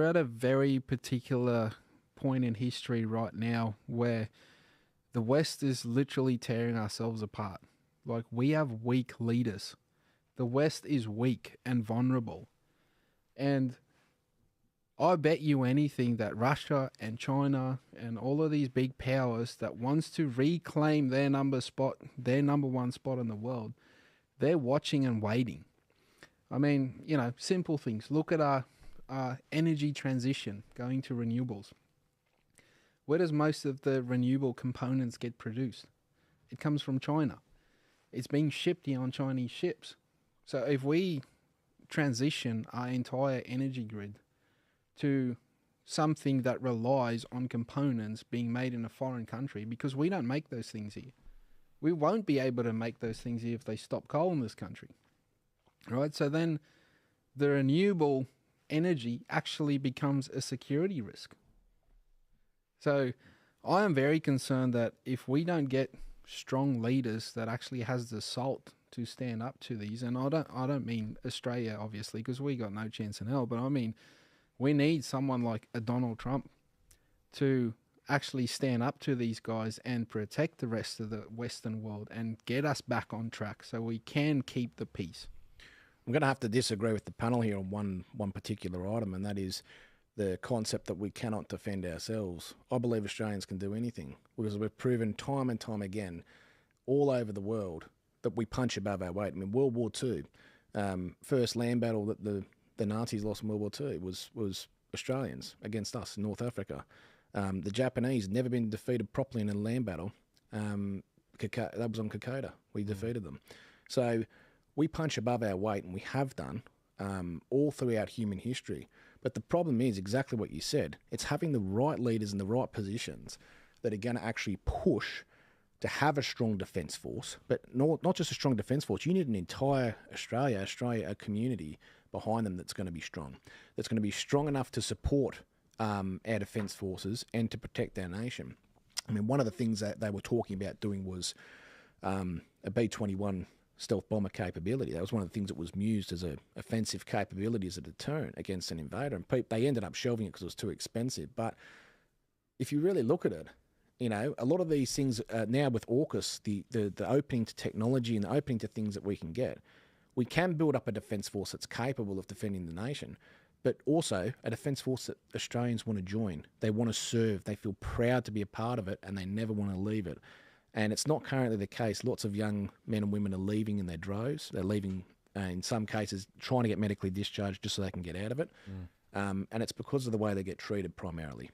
We're at a very particular point in history right now where the West is literally tearing ourselves apart. Like, we have weak leaders. The West is weak and vulnerable. And I bet you anything that Russia and China and all of these big powers that wants to reclaim their number one spot in the world, they're watching and waiting. I mean, simple things. Look at our energy transition going to renewables. Where does most of the renewable components get produced? It comes from China. It's being shipped here on Chinese ships. So if we transition our entire energy grid to something that relies on components being made in a foreign country, because we don't make those things here. We won't be able to make those things here if they stop coal in this country. Right? So then the renewable energy actually becomes a security risk. So I am very concerned that if we don't get strong leaders that actually has the salt to stand up to these, and I don't mean Australia, obviously, because we got no chance in hell, but I mean, we need someone like a Donald Trump to actually stand up to these guys and protect the rest of the Western world and get us back on track so we can keep the peace. I'm going to have to disagree with the panel here on one particular item, and that is the concept that we cannot defend ourselves. I believe Australians can do anything because we've proven time and time again all over the world that we punch above our weight. I mean, World War II, first land battle that the Nazis lost in World War II was Australians against us in North Africa. The Japanese never been defeated properly in a land battle. That was on Kokoda. We defeated them. So we punch above our weight, and we have done all throughout human history. But the problem is exactly what you said. It's having the right leaders in the right positions that are going to actually push to have a strong defence force, but not just a strong defence force. You need an entire Australia a community behind them that's going to be strong, that's going to be strong enough to support our defence forces and to protect our nation. I mean, one of the things that they were talking about doing was a B-21 stealth bomber capability. That was one of the things that was used as an offensive capability as a deterrent against an invader. And they ended up shelving it because it was too expensive. But if you really look at it, a lot of these things now with AUKUS, the opening to technology and the opening to things that we can get, we can build up a defence force that's capable of defending the nation, but also a defence force that Australians want to join. They want to serve. They feel proud to be a part of it, and they never want to leave it. And it's not currently the case. Lots of young men and women are leaving in their droves. They're leaving, in some cases, trying to get medically discharged just so they can get out of it. And it's because of the way they get treated primarily.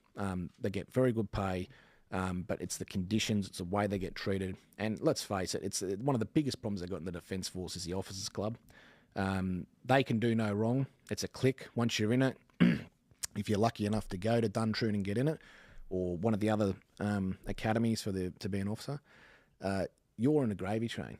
They get very good pay, but it's the conditions, it's the way they get treated. And let's face it, it's one of the biggest problems they've got in the Defence Force is the Officers Club. They can do no wrong. It's a click. Once you're in it, if you're lucky enough to go to Duntroon and get in it, or one of the other academies to be an officer, you're in a gravy train.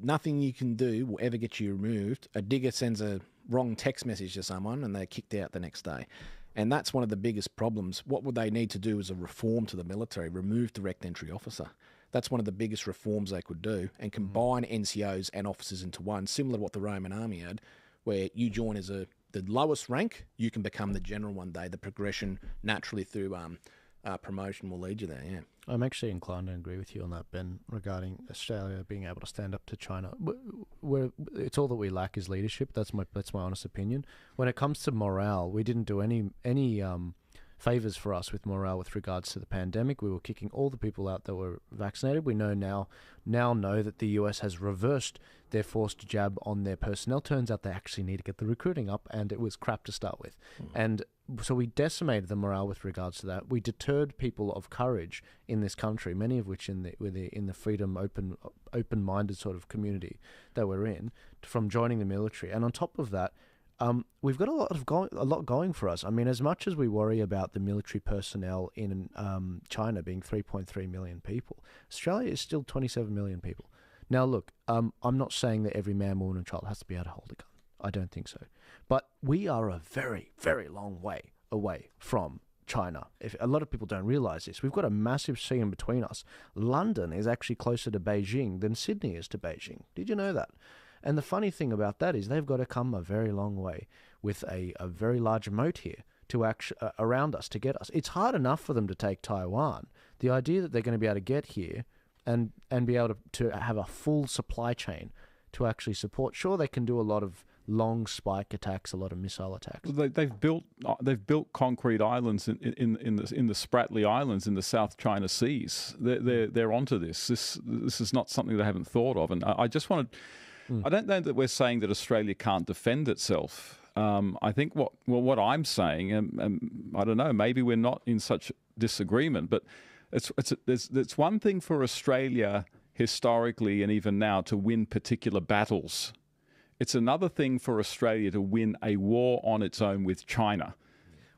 Nothing you can do will ever get you removed. A digger sends a wrong text message to someone and they're kicked out the next day. And that's one of the biggest problems. What would they need to do is a reform to the military, remove direct entry officer. That's one of the biggest reforms they could do, and combine NCOs and officers into one, similar to what the Roman army had, where you join as the lowest rank, you can become the general one day. The progression naturally through promotion will lead you there, yeah. I'm actually inclined to agree with you on that, Ben, regarding Australia being able to stand up to China. It's all that we lack is leadership. That's my honest opinion. When it comes to morale, we didn't do any favours for us with morale with regards to the pandemic. We were kicking all the people out that were vaccinated. We know know that the US has reversed their forced jab on their personnel. Turns out they actually need to get the recruiting up, and it was crap to start with. And so we decimated the morale with regards to that. We deterred people of courage in this country, many of which in the freedom, open-minded sort of community that we're in, from joining the military. And on top of that, we've got a lot going for us. I mean, as much as we worry about the military personnel in China being 3.3 million people, Australia is still 27 million people. Now, look, I'm not saying that every man, woman, and child has to be able to hold a gun. I don't think so. But we are a very, very long way away from China. If a lot of people don't realise this, we've got a massive sea in between us. London is actually closer to Beijing than Sydney is to Beijing. Did you know that? And the funny thing about that is they've got to come a very long way with a very large moat here to around us to get us. It's hard enough for them to take Taiwan. The idea that they're going to be able to get here and be able to have a full supply chain to actually support. Sure, they can do a lot of long spike attacks, a lot of missile attacks. Well, they've built concrete islands in the Spratly Islands in the South China Seas. They're onto this. This is not something they haven't thought of. And I just wanted. I don't know that we're saying that Australia can't defend itself. I think what I'm saying, and I don't know, maybe we're not in such disagreement, but it's one thing for Australia historically and even now to win particular battles. It's another thing for Australia to win a war on its own with China.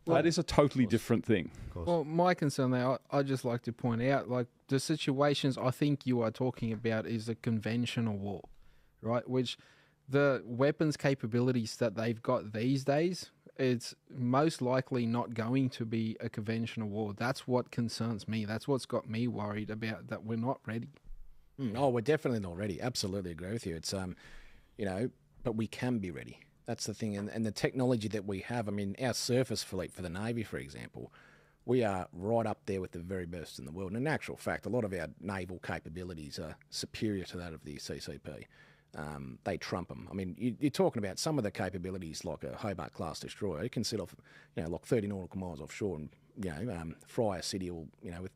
Well, that is a totally different thing. Well, my concern there, I'd just like to point out, like the situations I think you are talking about is a conventional war, right? Which the weapons capabilities that they've got these days, it's most likely not going to be a conventional war. That's what concerns me. That's what's got me worried about that we're not ready. Oh, we're definitely not ready. Absolutely agree with you. It's, but we can be ready. That's the thing. And the technology that we have, I mean, our surface fleet for the Navy, for example, we are right up there with the very best in the world. And in actual fact, a lot of our naval capabilities are superior to that of the CCP. They trump them. I mean, you're talking about some of the capabilities like a Hobart-class destroyer. It can sit off, like 30 nautical miles offshore and, fry a city or, with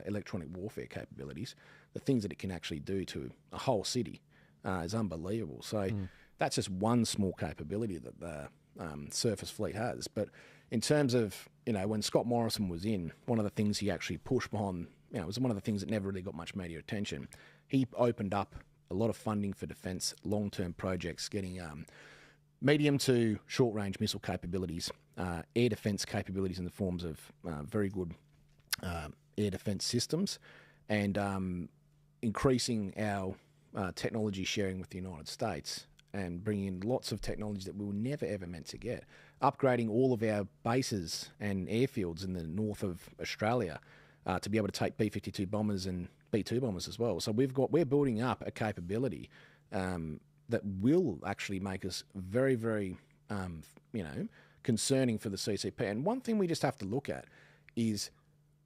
electronic warfare capabilities. The things that it can actually do to a whole city is unbelievable. So that's just one small capability that the surface fleet has. But in terms of, when Scott Morrison was in, one of the things he actually pushed behind, it was one of the things that never really got much media attention. He opened up a lot of funding for defence, long-term projects, getting medium to short-range missile capabilities, air defence capabilities in the forms of very good air defence systems, and increasing our technology sharing with the United States and bringing in lots of technology that we were never, ever meant to get. Upgrading all of our bases and airfields in the north of Australia to be able to take B-52 bombers and B-2 bombers as well. So we're building up a capability that will actually make us very, very, concerning for the CCP. And one thing we just have to look at is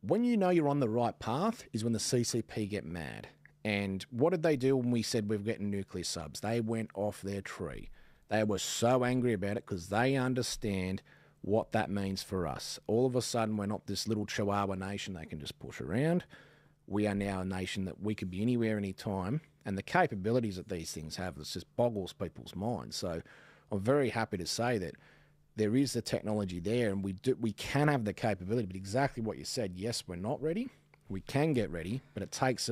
when you're on the right path is when the CCP get mad. And what did they do when we said we're getting nuclear subs? They went off their tree. They were so angry about it because they understand what that means for us. All of a sudden, we're not this little Chihuahua nation they can just push around. We are now a nation that we could be anywhere, anytime. And the capabilities that these things have, it just boggles people's minds. So I'm very happy to say that there is the technology there and we can have the capability. But exactly what you said, yes, we're not ready. We can get ready, but it takes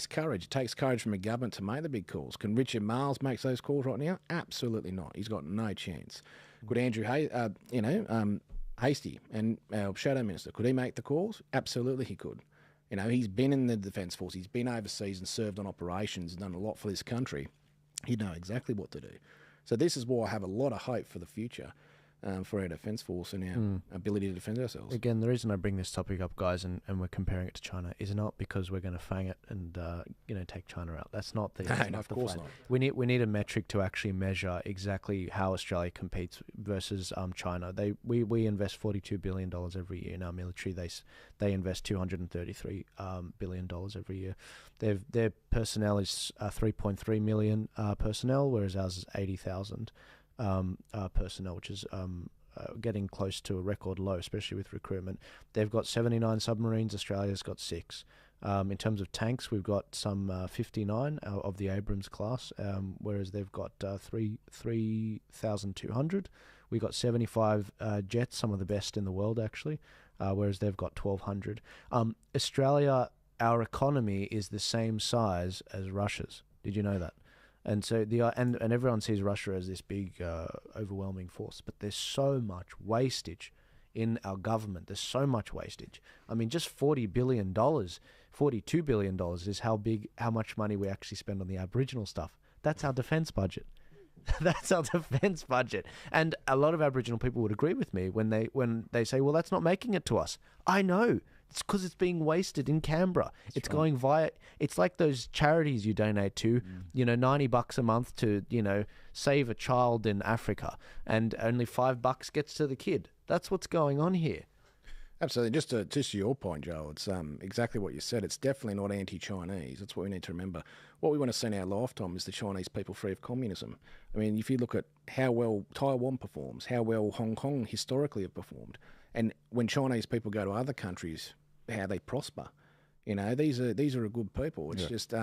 courage. It takes courage from a government to make the big calls. Can Richard Marles make those calls right now? Absolutely not. He's got no chance. Could Andrew Hastie and our Shadow Minister, could he make the calls? Absolutely he could. He's been in the Defence Force. He's been overseas and served on operations and done a lot for this country. He'd know exactly what to do. So this is why I have a lot of hope for the future. For our Defence Force and our ability to defend ourselves. Again, the reason I bring this topic up, guys, and we're comparing it to China is not because we're going to fang it and take China out. That's not the. No, of course not. We need a metric to actually measure exactly how Australia competes versus China. We invest $42 billion every year in our military. They invest $233 billion every year. Their personnel is 3.3 million personnel, whereas ours is 80,000. Personnel, which is getting close to a record low, especially with recruitment. They've got 79 submarines. Australia's got 6. In terms of tanks, we've got some 59 of the Abrams class, whereas they've got 3,200. We've got 75 jets, some of the best in the world, actually, whereas they've got 1,200. Australia, our economy is the same size as Russia's. Did you know that? And so and everyone sees Russia as this big, overwhelming force, but there's so much wastage in our government. There's so much wastage. I mean, just $42 billion is how much money we actually spend on the Aboriginal stuff. That's our defence budget. That's our defence budget. And a lot of Aboriginal people would agree with me when they say, well, that's not making it to us. I know. It's because it's being wasted in Canberra. It's going via. It's like those charities you donate to, $90 a month to, save a child in Africa, and only $5 gets to the kid. That's what's going on here. Absolutely. Just to your point, Joel, it's exactly what you said. It's definitely not anti-Chinese. That's what we need to remember. What we want to see in our lifetime is the Chinese people free of communism. I mean, if you look at how well Taiwan performs, how well Hong Kong historically have performed, and when Chinese people go to other countries, how they prosper. You know, these are a good people. It's just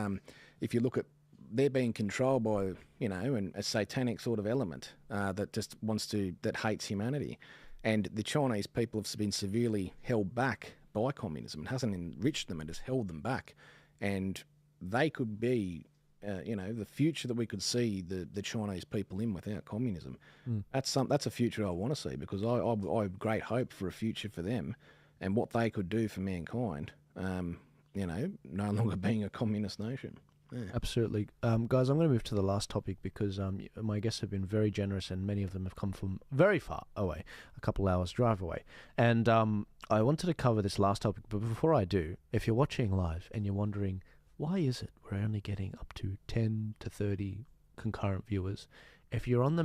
if you look at, they're being controlled by, you know, a satanic sort of element that just that hates humanity. And the Chinese people have been severely held back by communism. It hasn't enriched them, it has held them back. And they could be, you know, the future that we could see the Chinese people in without communism. That's a future I want to see, because I have great hope for a future for them and what they could do for mankind, you know, no longer being a communist nation. Yeah. Absolutely. Guys, I'm going to move to the last topic because my guests have been very generous and many of them have come from very far away, a couple hours drive away. And I wanted to cover this last topic, but before I do, if you're watching live and you're wondering, why is it we're only getting up to 10 to 30 concurrent viewers? If you're on the